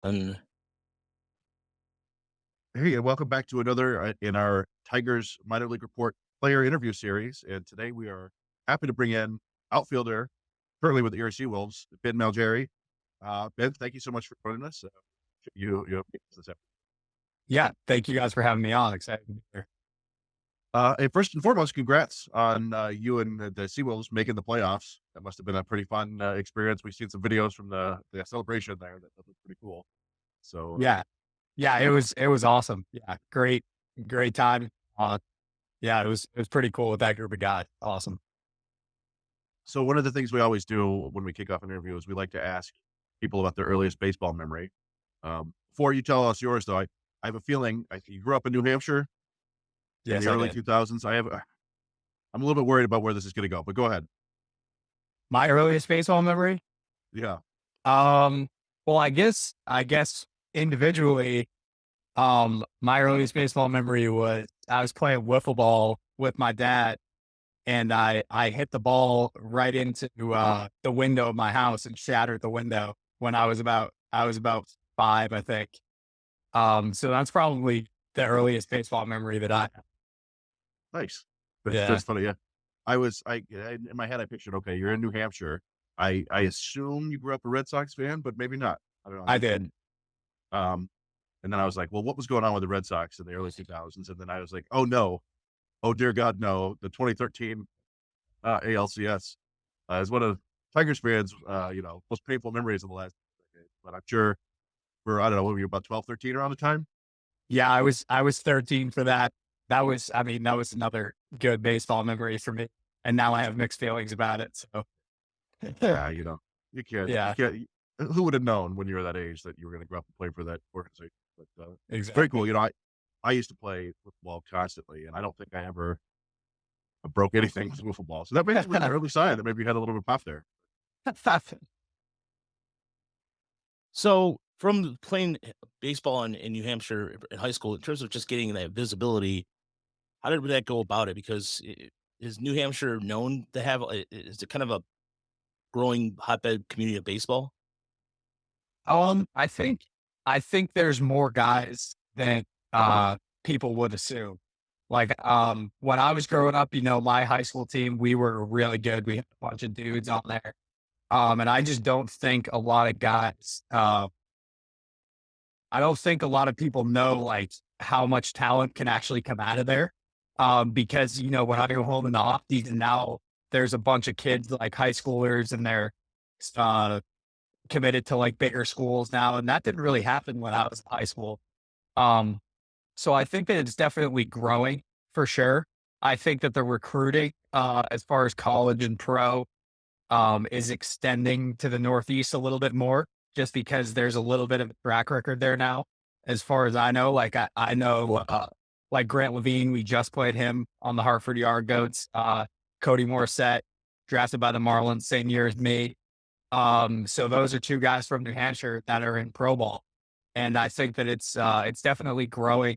And Hey, and welcome back to another in our Tigers minor league report player interview series. And today we are happy to bring in outfielder currently with the Erie SeaWolves, Ben Malgeri. Ben, thank you so much for joining us. You yeah, thank you guys for having me on. Excited to be here. and first and foremost, congrats on you and the SeaWolves making the playoffs. That must have been a pretty fun experience. We've seen some videos from the celebration there that looked pretty cool. So, Yeah, yeah, it was awesome. Yeah, great time. Uh, yeah, it was pretty cool with that group of guys. Awesome. so one of the things we always do when we kick off an interview is we like to ask people about their earliest baseball memory. Before you tell us yours, though, I have a feeling you grew up in New Hampshire in Yes, the I early did. 2000s. I'm a little bit worried about where this is going to go, but go ahead. My earliest baseball memory. Yeah, Um, well, I guess individually, my earliest baseball memory was I was playing wiffle ball with my dad, and I hit the ball right into the window of my house and shattered the window when I was about 5, I think. So that's probably the earliest baseball memory that I have. nice. Yeah, That's funny. Yeah, in my head I pictured, okay, you're in New Hampshire. I assume you grew up a Red Sox fan, but maybe not. I don't know. I did. Um, and then I was like, well, what was going on with the Red Sox in the early 2000s? And then I was like, oh no, oh dear God, no, the 2013 ALCS is one of Tigers fans, most painful memories of the last decade. But I'm sure for, I don't know, what were you, about 12, 13 around the time? Yeah, I was 13 for that. That was another good baseball memory for me. And now I have mixed feelings about it. So Yeah, you yeah, can't, who would have known when you were that age that you were going to grow up and play for that organization? But very cool. exactly. I used to play football constantly, and I don't think I ever broke anything with wiffle ball. So that makes me an early sign that maybe you had a little bit of pop there. So From playing baseball in New Hampshire in high school, in terms of just getting that visibility, how did that go about it? Because is New Hampshire known to have, is it kind of a growing hotbed community of baseball? I think there's more guys than people would assume. Like, when I was growing up, my high school team, we were really good. We had a bunch of dudes on there. And I just don't think a lot of guys, I don't think a lot of people know like how much talent can actually come out of there. Because when I go home in the off season now, there's a bunch of kids like high schoolers and they're uh, committed to like bigger schools now, and that didn't really happen when I was in high school. Um, so I think that it's definitely growing for sure. I think that the recruiting, as far as college and pro, is extending to the Northeast a little bit more, just because there's a little bit of a track record there now. As far as I know, like I know, like Grant Levine, we just played him on the Hartford Yard Goats. Cody Morissette, drafted by the Marlins, same year as me. So those are two guys from New Hampshire that are in pro ball. And I think that it's definitely growing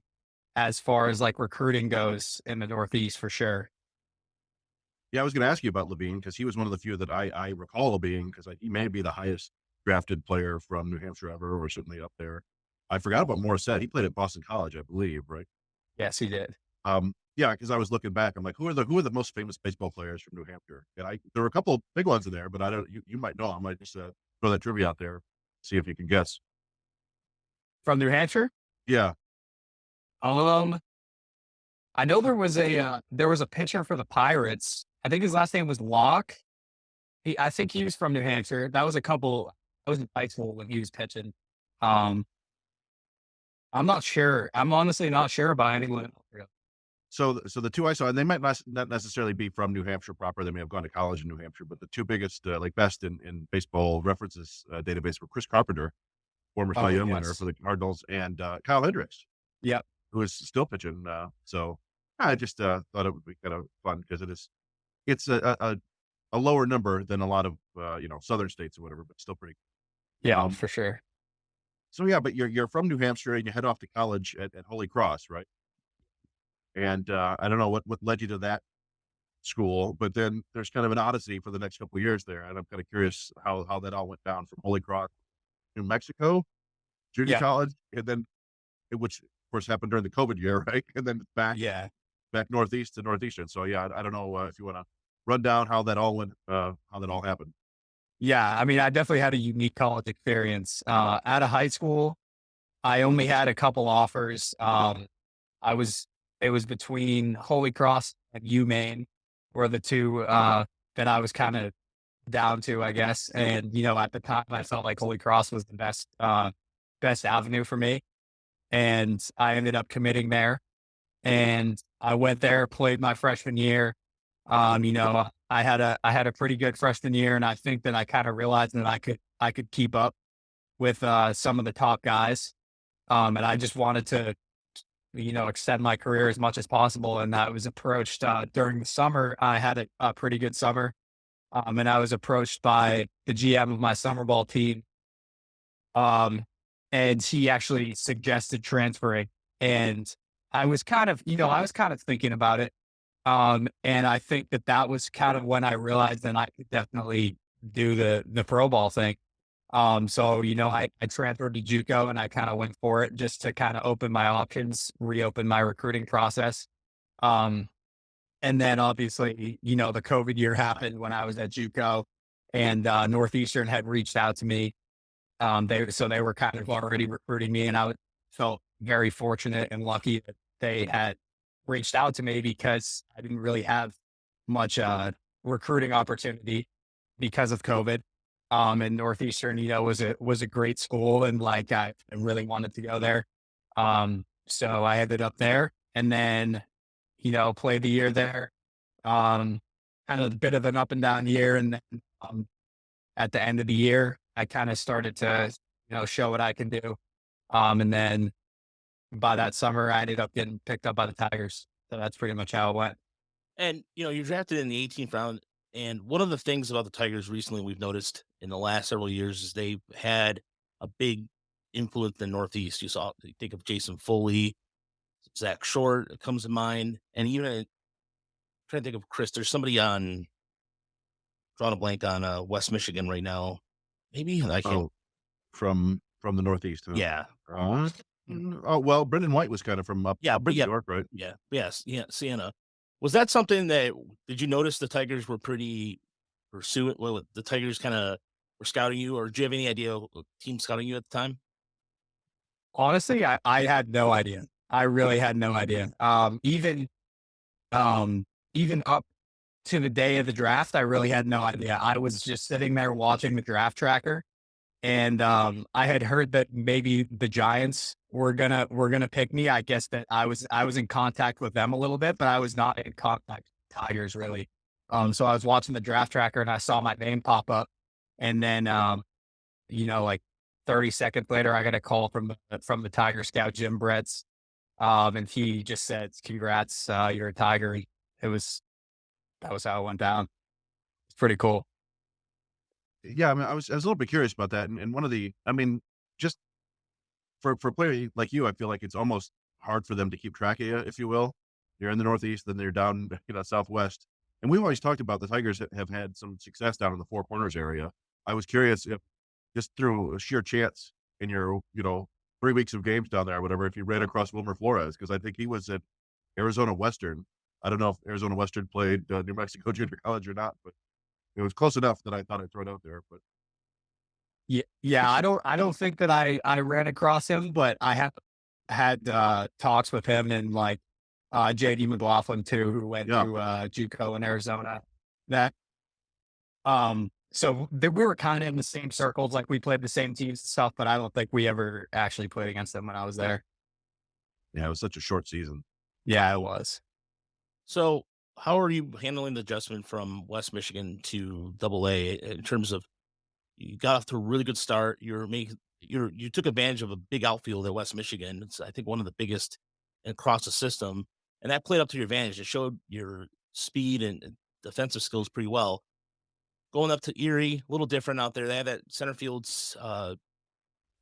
as far as like recruiting goes in the Northeast for sure. Yeah, I was going to ask you about Levine because he was one of the few that I recall being because he may be the highest drafted player from New Hampshire ever, or certainly up there. I forgot about Morissette. He played at Boston College, I believe, right? Yes, he did. Yeah, because I was looking back, I'm like, who are the most famous baseball players from New Hampshire? And there were a couple of big ones in there, but I don't. You might know. I might just throw that trivia out there, see if you can guess. From New Hampshire? Yeah. Um, I know there was a pitcher for the Pirates. I think his last name was Locke. I think he was from New Hampshire. That was a couple. I was in high school when he was pitching. Um, I'm not sure. I'm honestly not sure about anyone else, really. So the two I saw, and they might not necessarily be from New Hampshire proper. They may have gone to college in New Hampshire, but the two biggest, like best in baseball references database were Chris Carpenter, former Cy Oh Young winner for yes. the Cardinals, and Kyle Hendricks, Yep. who is still pitching. So I just thought it would be kind of fun because it's a lower number than a lot of southern states or whatever, but still pretty. Yeah, Um, for sure. so yeah, but you're from New Hampshire and you head off to college at Holy Cross, right? And I don't know what led you to that school, but then there's kind of an odyssey for the next couple of years there, and I'm kind of curious how that all went down from Holy Cross, New Mexico, junior Yeah. college, and then which of course happened during the COVID year, right? And then back Yeah. Northeast to Northeastern. So yeah, I don't know if you want to run down how that all went, how that all happened. Yeah. I mean, I definitely had a unique college experience. Out of high school, I only had a couple offers. I was, it was between Holy Cross and UMaine were the two, that I was kind of down to, I guess. And, at the time I felt like Holy Cross was the best avenue for me. And I ended up committing there, and I went there, played my freshman year. I had a pretty good freshman year, and I think that I kind of realized that I could keep up with some of the top guys. And I just wanted to, extend my career as much as possible. And I was approached during the summer. I had a pretty good summer. And I was approached by the GM of my summer ball team. And he actually suggested transferring. And I was kind of thinking about it. And I think that was kind of when I realized that I could definitely do the pro ball thing. So, I transferred to JUCO, and I kind of went for it just to kind of open my options, reopen my recruiting process. Um, and then obviously, the COVID year happened when I was at JUCO, and Northeastern had reached out to me. They were kind of already recruiting me, and felt very fortunate and lucky that they had reached out to me, because I didn't really have much recruiting opportunity because of COVID. And Northeastern, was a great school, and like I really wanted to go there. So I ended up there, and then played the year there. Kind of a bit of an up and down year, and then at the end of the year, I kind of started to show what I can do. And then by that summer, I ended up getting picked up by the Tigers. So that's pretty much how it went. And you're drafted in the 18th round. And one of the things about the Tigers recently we've noticed in the last several years is they've had a big influence in the Northeast. You think of Jason Foley, Zach Short comes to mind, and even trying to think of Chris. There's somebody on drawing a blank on West Michigan right now. Maybe I can't. Oh, from the Northeast, huh? Yeah, Oh well, Brendan White was kind of from yeah, up but in New York, right? yeah, yes, yeah. Sienna, was that something that did you notice the Tigers were pretty pursuant? Well, the Tigers kind of were scouting you, or do you have any idea of team scouting you at the time? Honestly, I had no idea. I really had no idea. Even up to the day of the draft, I really had no idea. I was just sitting there watching the draft tracker, and I had heard that maybe the Giants were gonna pick me. I guess that I was in contact with them a little bit, but I was not in contact with Tigers really. So I was watching the draft tracker, and I saw my name pop up, and then like 30 seconds later, I got a call from the Tiger scout, Jim Bretz. And he just said, "Congrats, you're a Tiger." It was That was how it went down. It's pretty cool. Yeah, I mean, I was a little bit curious about that, and one of the, I mean, just for a player like you, I feel like it's almost hard for them to keep track of you, if you will. You're in the Northeast, then they're down, Southwest, and we've always talked about the Tigers have had some success down in the Four Corners area. I was curious if just through a sheer chance in your 3 weeks of games down there or whatever, if you ran across Wilmer Flores, because I think he was at Arizona Western. I don't know if Arizona Western played New Mexico Junior College or not, but it was close enough that I thought I'd throw it out there. But Yeah, yeah. I don't think that I ran across him, but I have had talks with him, and like JD McLaughlin too, who went to yeah, JUCO in Arizona. That so we were kind of in the same circles, like we played the same teams and stuff, but I don't think we ever actually played against them when I was there. yeah, it was such a short season. Yeah, it was. So, how are you handling the adjustment from West Michigan to Double A in terms of you got off to a really good start? You took advantage of a big outfield at West Michigan. It's I think one of the biggest across the system, and that played up to your advantage. It showed your speed and defensive skills pretty well. Going up to Erie, a little different out there. They have that center field's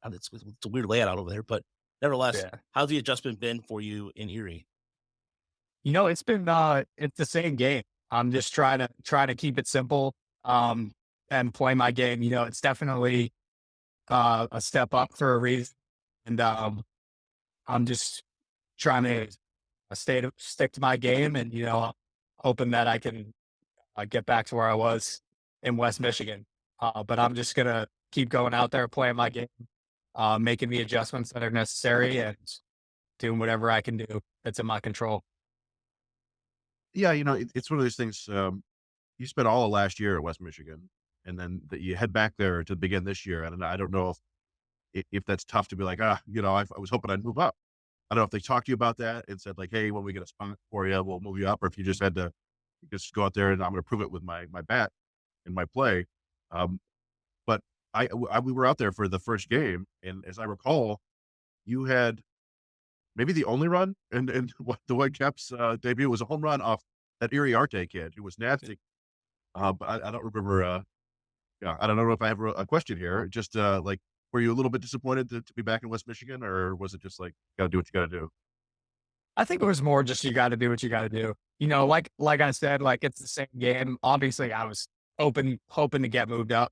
it's a weird layout out over there, but nevertheless, Yeah. how's the adjustment been for you in Erie? It's the same game. I'm just trying to keep it simple, and play my game. It's definitely a step up for a reason. And I'm just trying to stick to my game, and hoping that I can get back to where I was in West Michigan. But I'm just gonna keep going out there, playing my game, making the adjustments that are necessary, and doing whatever I can do that's in my control. Yeah, it's one of those things. You spent all of last year at West Michigan, and then that you head back there to begin this year. And I don't know if that's tough to be like, I was hoping I'd move up. I don't know if they talked to you about that and said like, hey, when we get a spot for you, we'll move you up, or if you just had to just go out there and I'm going to prove it with my bat and my play. Um, but we were out there for the first game, and as I recall, you had maybe the only run and what the Whitecaps debut was a home run off that Erie Arte kid who was nasty. But I don't remember. Yeah, I don't know if I have a question here. Just like, were you a little bit disappointed to be back in West Michigan, or was it just like, got to do what you got to do? I think it was more just you got to do what you got to do. Like I said, like it's the same game. Obviously, I was hoping to get moved up,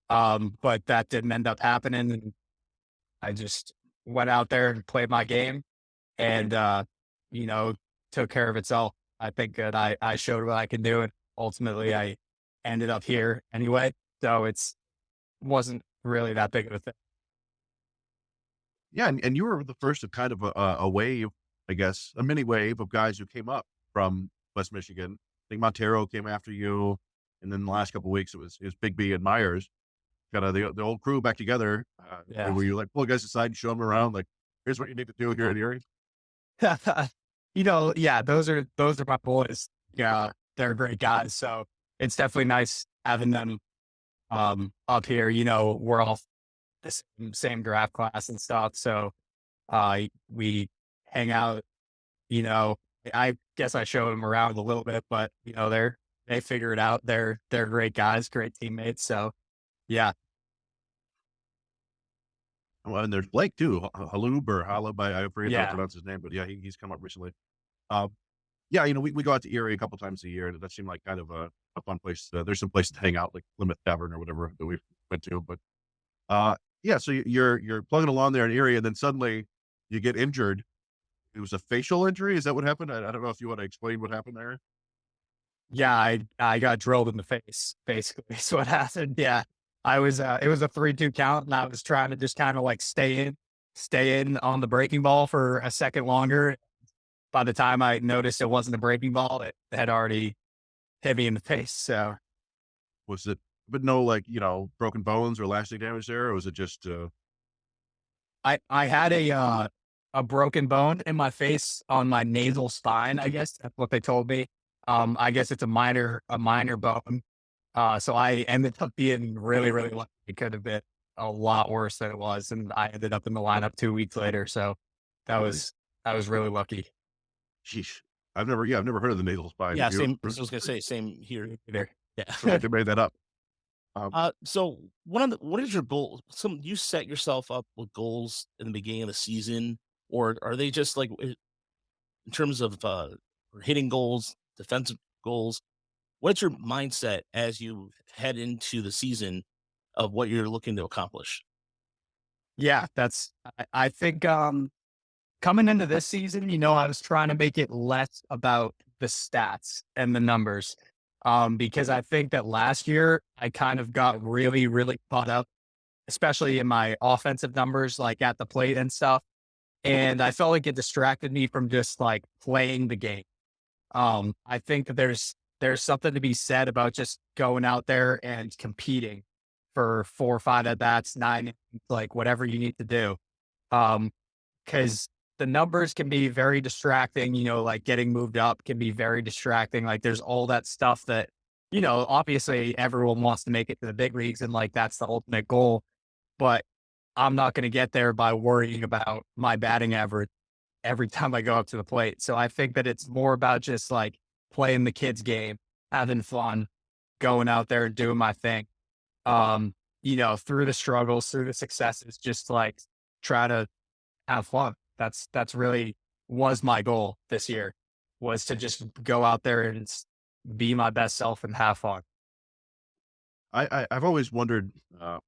but that didn't end up happening, and I just went out there and played my game, and you know, took care of itself. I think that I showed what I can do, and ultimately I ended up here anyway. So it's wasn't really that big of a thing. Yeah, and you were the first of kind of a wave, I guess, a mini wave of guys who came up from West Michigan. I think Montero came after you, and then the last couple of weeks it was Big B and Myers, kind of the old crew back together. Yeah. Where you like pull guys aside and show them around, like, here's what you need to do here at Erie. Yeah, those are my boys. Yeah, they're great guys. So it's definitely nice having them up here. We're all the same draft class and stuff. So we hang out, you know. I guess I showed them around a little bit, but they figure it out. They're great guys, great teammates. So yeah. Well, and there's Blake too, Halub or Halub. I forget how to Yeah. pronounce his name, but yeah, he's come up recently. Um, yeah, we go out to Erie a couple times a year, and that seemed like kind of a fun place. There's some places to hang out, like Plymouth Tavern or whatever that we went to. But yeah, so you're plugging along there in Erie, and then suddenly you get injured. It was a facial injury. Is that what happened? I don't know if you want to explain what happened there. Yeah, I got drilled in the face, basically. So what happened. Yeah. It was a 3-2 count, and I was trying to just kind of like stay in on the breaking ball for a second longer. By the time I noticed it wasn't a breaking ball, it had already hit me in the face. So Was it, but no, like, broken bones or lasting damage there, or was it just? I had a broken bone in my face on my nasal spine. I guess that's what they told me. I guess it's a minor bone. So I ended up being really, really lucky. It could have been a lot worse than it was, and I ended up in the lineup 2 weeks later. So that was I was really lucky. Sheesh. I've never heard of the nasal spine. Yeah, You same. I was gonna say same here. There. Yeah. they made that up. Um, So what is your goal? You set yourself up with goals in the beginning of the season, or are they just like in terms of hitting goals, defensive goals? What's your mindset as you head into the season of what you're looking to accomplish? Yeah, I think coming into this season, I was trying to make it less about the stats and the numbers. Because I think that last year I kind of got really, really caught up, especially in my offensive numbers, like at the plate and stuff. And I felt like it distracted me from just like playing the game. I think that there's something to be said about just going out there and competing for 4 or 5 at bats, nine, like whatever you need to do. Because the numbers can be very distracting, like getting moved up can be very distracting. Like there's all that stuff that, obviously everyone wants to make it to the big leagues, and like that's the ultimate goal. But I'm not going to get there by worrying about my batting average every time I go up to the plate. So I think that it's more about just like playing the kids game, having fun, going out there and doing my thing. Through the struggles, through the successes, just like try to have fun. That's really was my goal this year, was to just go out there and be my best self and have fun. I've always wondered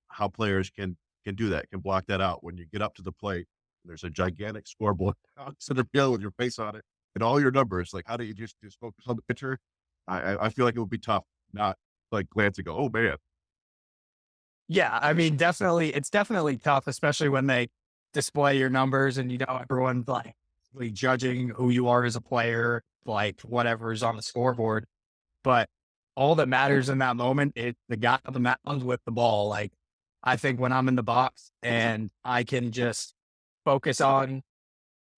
how players can do that, can block that out when you get up to the plate. There's a gigantic scoreboard out center field with your face on it and all your numbers. Like, how do you just focus on the pitcher? I feel like it would be tough not like glance and go, oh man. Yeah, I mean, definitely, it's definitely tough, especially when they display your numbers and everyone's like really judging who you are as a player, like whatever is on the scoreboard. But all that matters in that moment is the guy on the mound with the ball. Like, I think when I'm in the box and I can just focus on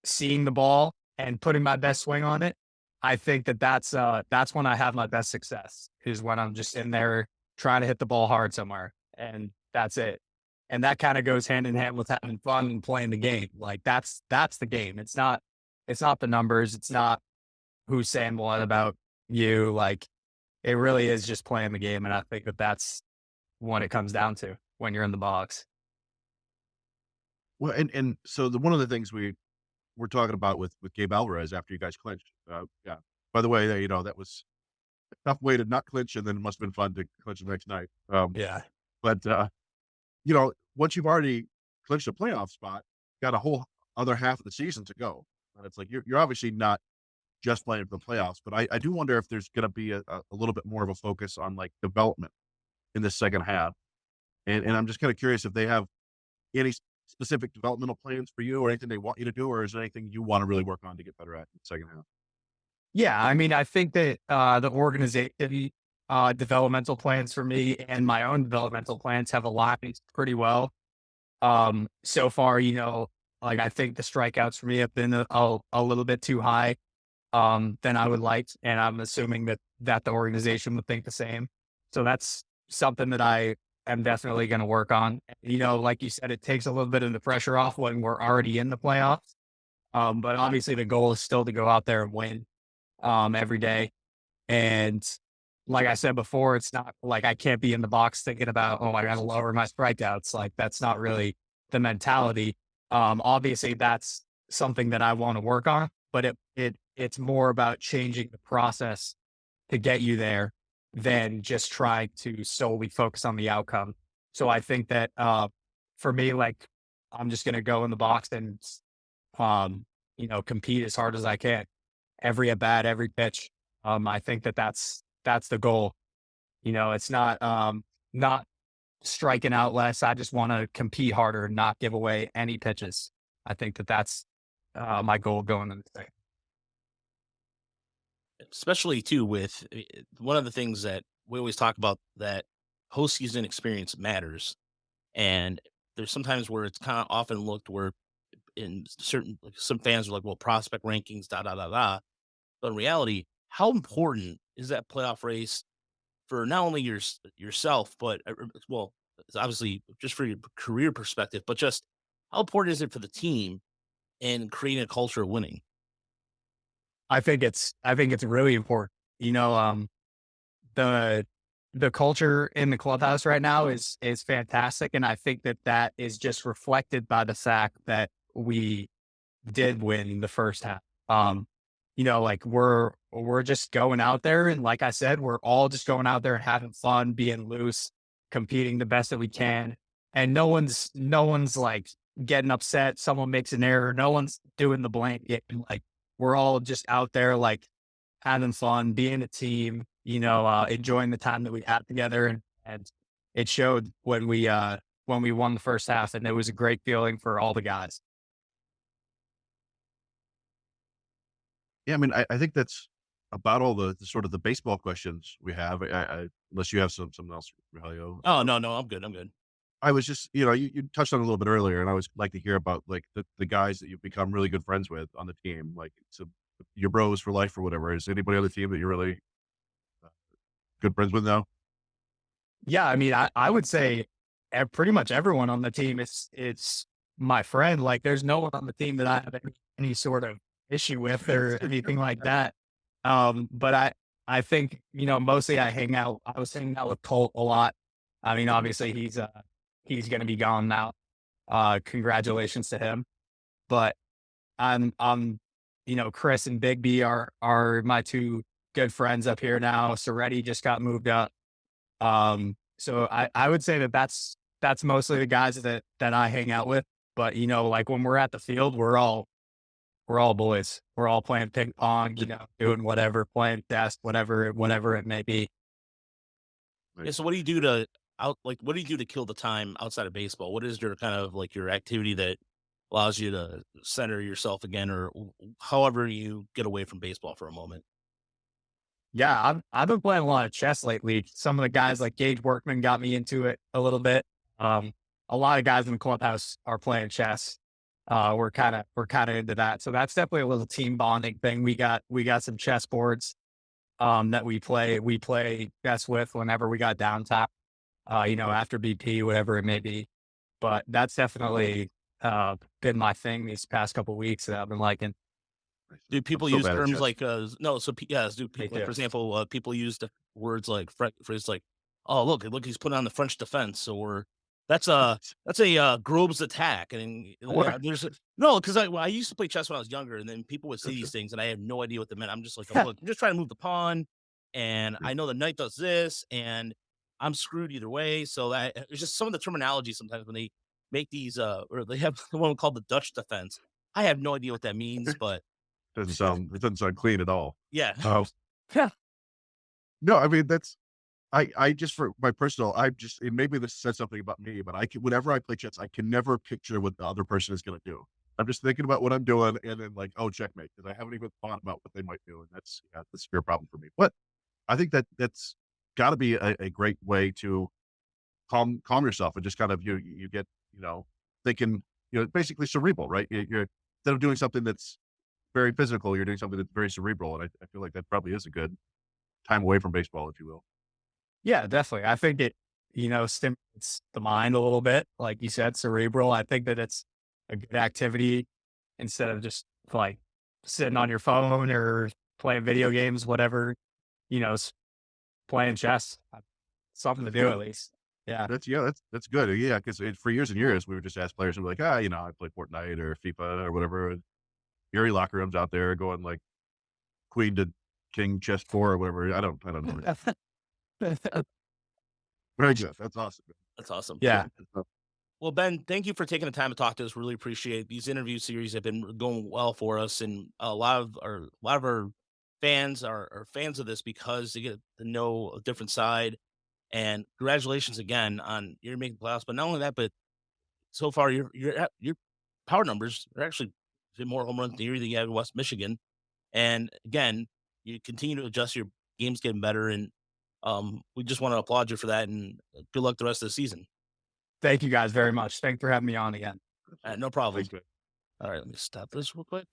seeing the ball and putting my best swing on it, I think that that's when I have my best success, is when I'm just in there trying to hit the ball hard somewhere, and that's it. And that kind of goes hand in hand with having fun and playing the game. Like, that's the game. It's not the numbers. It's not who's saying what about you. Like, it really is just playing the game. And I think that that's what it comes down to when you're in the box. Well, and so one of the things we're talking about with Gabe Alvarez after you guys clinched. Yeah. By the way, that was a tough way to not clinch, and then it must have been fun to clinch the next night. Yeah. But once you've already clinched a playoff spot, got a whole other half of the season to go. And it's like you're obviously not just playing for the playoffs, but I do wonder if there's going to be a little bit more of a focus on like development in the second half. And I'm just kind of curious if they have any specific developmental plans for you or anything they want you to do, or is there anything you want to really work on to get better at in the second half? Yeah. I mean, I think that the organization developmental plans for me and my own developmental plans have aligned pretty well. So far, like, I think the strikeouts for me have been a little bit too high than I would like. And I'm assuming that the organization would think the same. So that's something that I am definitely going to work on. Like you said, it takes a little bit of the pressure off when we're already in the playoffs. But obviously the goal is still to go out there and win every day. And like I said before, it's not like I can't be in the box thinking about, oh, I got to lower my strikeouts. Like, that's not really the mentality. Obviously that's something that I want to work on, but it's more about changing the process to get you there than just try to solely focus on the outcome. So I think that for me, like, I'm just going to go in the box and, compete as hard as I can. Every at bat, every pitch. I think that's the goal. It's not striking out less. I just want to compete harder and not give away any pitches. I think that's my goal going into the thing. Especially too with one of the things that we always talk about, that postseason experience matters. And there's sometimes where it's kind of often looked where in certain, like, some fans are like, well, prospect rankings, da da da da. But in reality, how important is that playoff race for not only yourself, but well, it's obviously just for your career perspective, but just how important is it for the team and creating a culture of winning? I think it's really important. The the culture in the clubhouse right now is fantastic, and I think that is just reflected by the fact that we did win the first half. Like, we're just going out there, and like I said, we're all just going out there and having fun, being loose, competing the best that we can, and no one's like getting upset. Someone makes an error. No one's doing the blame. Like, we're all just out there, like, having fun, being a team. Enjoying the time that we had together, and it showed when we won the first half, and it was a great feeling for all the guys. Yeah, I mean, I think that's about all the sort of the baseball questions we have. Unless you have something else, Rogelio. Oh, no, no, I'm good. I'm good. I was just, you touched on it a little bit earlier, and I would like to hear about like the guys that you've become really good friends with on the team, like your bros for life or whatever. Is anybody on the team that you're really uh, good friends with now? Yeah, I mean, I would say pretty much everyone on the team is it's my friend. Like, there's no one on the team that I have any sort of issue with or anything like that. But I think, mostly I was hanging out with Colt a lot. I mean, obviously he's going to be gone now. Congratulations to him. But I'm Chris and Big B are my two good friends up here now. Soretti just got moved up. So I would say that's mostly the guys that I hang out with. But, like when we're at the field, we're all boys. We're all playing ping pong, doing whatever, playing desk, whatever it may be. Yeah, so what do you do to what do you do to kill the time outside of baseball? What is your kind of like your activity that allows you to center yourself again, or however you get away from baseball for a moment? Yeah, I've been playing a lot of chess lately. Some of the guys like Gage Workman got me into it a little bit. Um, a lot of guys in the clubhouse are playing chess. We're kind of into that. So that's definitely a little team bonding thing. We got some chess boards that we play chess with whenever we got downtime. After BP, whatever it may be. But that's definitely been my thing these past couple weeks that I've been liking. Do I'm people so use bad at terms chess. like no? So yes, do Me like too. for example, people use the words like phrase like, "Oh, look, he's putting on the French defense," or "That's a Groves attack." And Or there's no, because I used to play chess when I was younger, and then people would say these things, and I had no idea what they meant. I'm just like, "Oh, look, I'm just trying to move the pawn, and I know the knight does this, and I'm screwed either way." So that it's just some of the terminology sometimes when they make these or they have the one called the Dutch defense. I have no idea what that means, but It doesn't sound clean at all. yeah. Uh, yeah, no, I mean I just for my personal, I just and maybe this says something about me, but I can whenever I play chess, I can never picture what the other person is going to do. I'm just thinking about what I'm doing, and then like, oh, checkmate, because I haven't even thought about what they might do, and that's a fair problem for me. But I think that's got to be a great way to calm yourself and just kind of you get thinking basically cerebral, right? You're instead of doing something that's very physical, you're doing something that's very cerebral, and I feel like that probably is a good time away from baseball, if you will. yeah, definitely. I think it, stimulates the mind a little bit, like you said, cerebral. I think that it's a good activity instead of just like sitting on your phone or playing video games, whatever, playing chess. Something to do at least. Yeah. That's good. Yeah, because for years and years we would just ask players and be like, I play Fortnite or FIFA or whatever. And Erie locker rooms out there going like queen to king chess four or whatever. I don't know. Very good. That's awesome. That's awesome. yeah. Well, Ben, thank you for taking the time to talk to us. Really appreciate it. These interview series have been going well for us, and a lot of our fans are fans of this because they get to know a different side. And congratulations again on you're making playoffs. But not only that, but so far your power numbers are actually more home runs theory than you have in West Michigan. And again, you continue to adjust your games getting better, and we just want to applaud you for that. And good luck the rest of the season. Thank you guys very much. Thanks for having me on again. No problem. Thanks, man. All right, let me stop this real quick.